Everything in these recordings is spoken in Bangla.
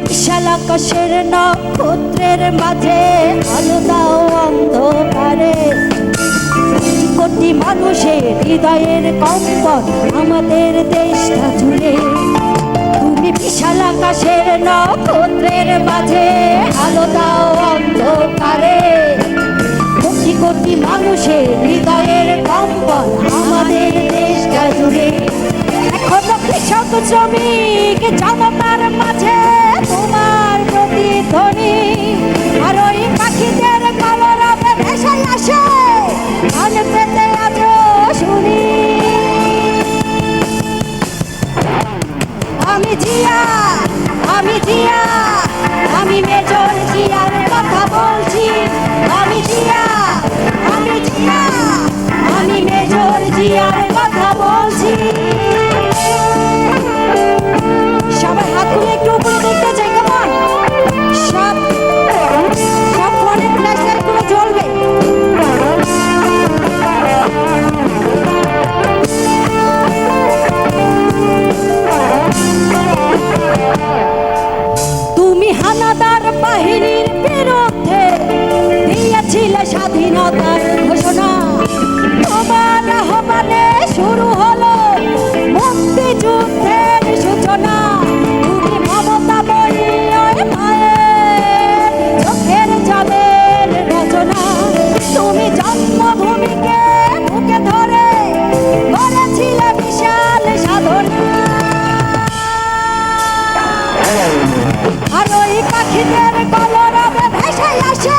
বিশাল আকাশের নক্ষত্রের মাঝে আলো দাও অন্ধকারে। কোটি মানুষের হৃদয়ের কম্পন আমাদের দেশটা জুড়ে। তুমি বিশাল আকাশের নক্ষত্রের মাঝে আলো দাও অন্ধকারে। কোটি কোটি মানুষের হৃদয়ের কম্পন আমাদের দেশটা জুড়ে। এখনো কৃষক শ্রমিক জনতার মাঝে তোমার প্রতিধ্বনি, আর ওই পাখিদের কলরবে ভেসে আসে গান পেতে আজ শুনি। আমি জিয়া, আমি জিয়া, আমি মেজর জিয়ার কথা বলছি। আমি জিয়া, আমি জিয়া, আমি মেজর জিয়ার কথা বলছি। সবাই হাত তুলে একটু উপরে দেখতে চাই, কেমন সব সব ফোনের ফ্ল্যাশ লাইট গুলো জ্বলবে। তুমি হানাদার বাহিনীর বিরুদ্ধে দিয়েছিলে স্বাধীনতার ঘোষণা। তোমার আহ্বানে শুরু হলো মুক্তিযুদ্ধের সূচনা। তুমি মমতাময়ী ওই মায়ের চোখের জলের রচনা। তুমি জন্মভূমিকে বুকে ধরে করেছিলে বিশাল সাধনা। আর ওই পাখিদের কলরবে ভেসে আসে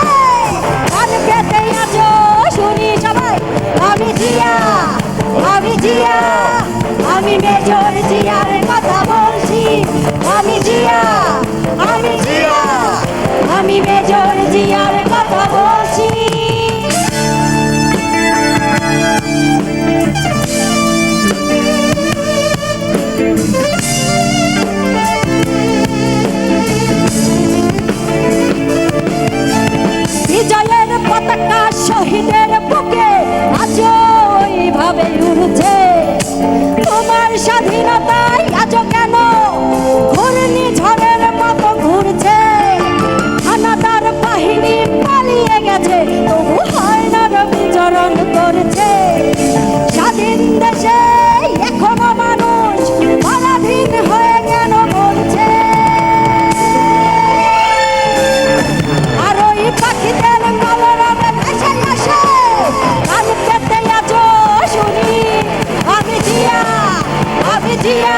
গান পেতে আজ শুনি। সবাই আমি জিয়া, আমি জিয়া, আমি মেজর জিয়ার কথা বলছি। আমি জিয়া, আমি জিয়া, আমি মেজর জিয়ার কথা বলছি। বিজয়ের পতাকা শহীদের বুকে আজ ওইভাবে উড়ছে। তোমার স্বাধীনতায় আজ কেন ঘূর্ণি ঝড়ের মতো ঘুরছে। হানাদার বাহিনী পালিয়ে গেছে, তবু হয় না বিচরণ করছে। স্বাধীন দেশে এখনো মানুষ পরাধীন হয়ে কেন বলছে। আর ওই পাখিদের কলরবে ভেসে আসে গান পেতে আজ শুনি। আমি জিয়া, আমি জিয়া,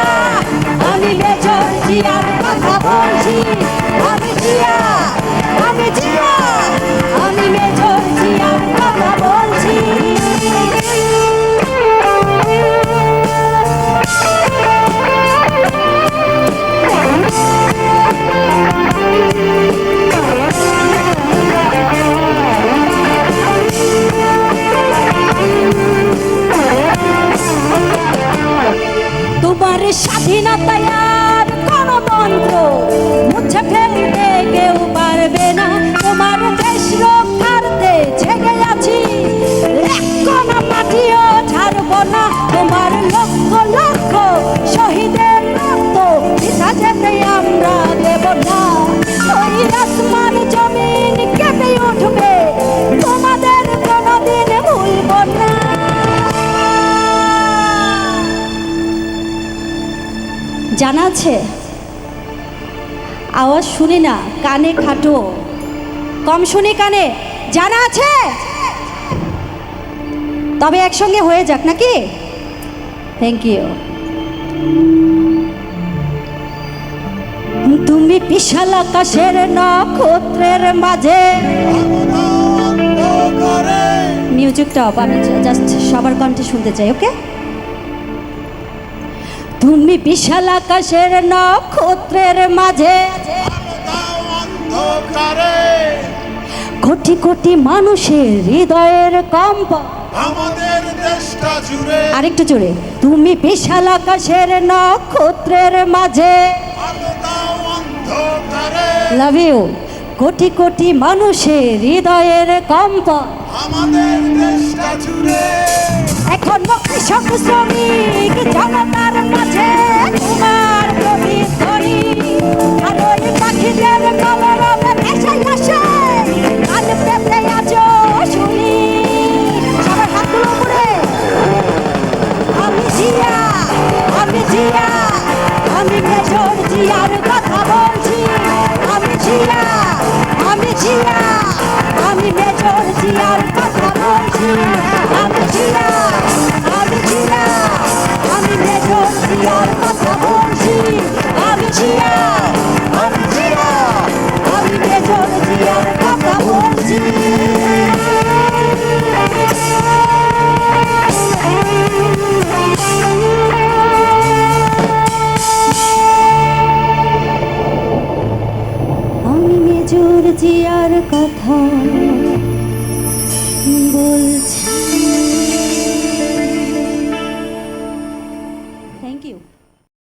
আমি মেজর জিয়ার কথা বলছি। আমি জিয়া, আমি জিয়া, আমি মেজর জিয়ার কথা বলছি। তোমার স্বাধীনতায় আর গণতন্ত্র মুছে ফেলতে কেউ পারবে না। তোমার দেশ রক্ষার্থে জেগে আছি, এক কোনা মাটিও ছাড়ব না। তোমার লক্ষ লক্ষ শহীদের রক্ত বৃথা যেতে আমরা দেব না। ওই আসমান জমিন কেঁপে উঠবে, তোমাদের কোনদিন ভুলব না। জানা আছে? আওয়াজ শুনি না, কানে খাটো, কম শুনি কানে। জানা আছে? তবে একসঙ্গে হয়ে যাক নাকি? Thank you. তুমি বিশাল আকাশের নক্ষত্রের মাঝে। মিউজিকটা অফ, আমি জাস্ট সবার কণ্ঠে শুনতে চাই। ওকে? তুমি বিশাল আকাশের নক্ষত্রের মাঝে কোটি কোটি মানুষের হৃদয়ের কম্পন আমাদের দেশটা জুড়ে। আরেকটু জোরে। তুমি বিশাল আকাশের নক্ষত্রের মাঝে লাভ ইউ। কোটি কোটি মানুষের হৃদয়ের কম্পন আমাদের দেশটা জুড়ে। এখন কৃষক শ্রমিক জনতার মাঝে তোমার প্রতিধ্বনি। আর ওই শহীদের কলরবে ভেসে আসে কান পেতে আজো শুনি সবার হাত তুলো উপরে আমি জিয়া আমি জিয়া আমি মেজর জিয়ার কথা বলছি আমি জিয়া আমি জিয়া আমি মেজর জিয়ার কথা বলছি আমি জিয়া আমি জিয়া আমি মেজর জিয়ার কথা বলছি আমি জিয়া আমি জিয়া আমি মেজর জিয়ার কথা বলছি আমি মেজর জিয়ার কথা বলছি থ্যাংক ইউ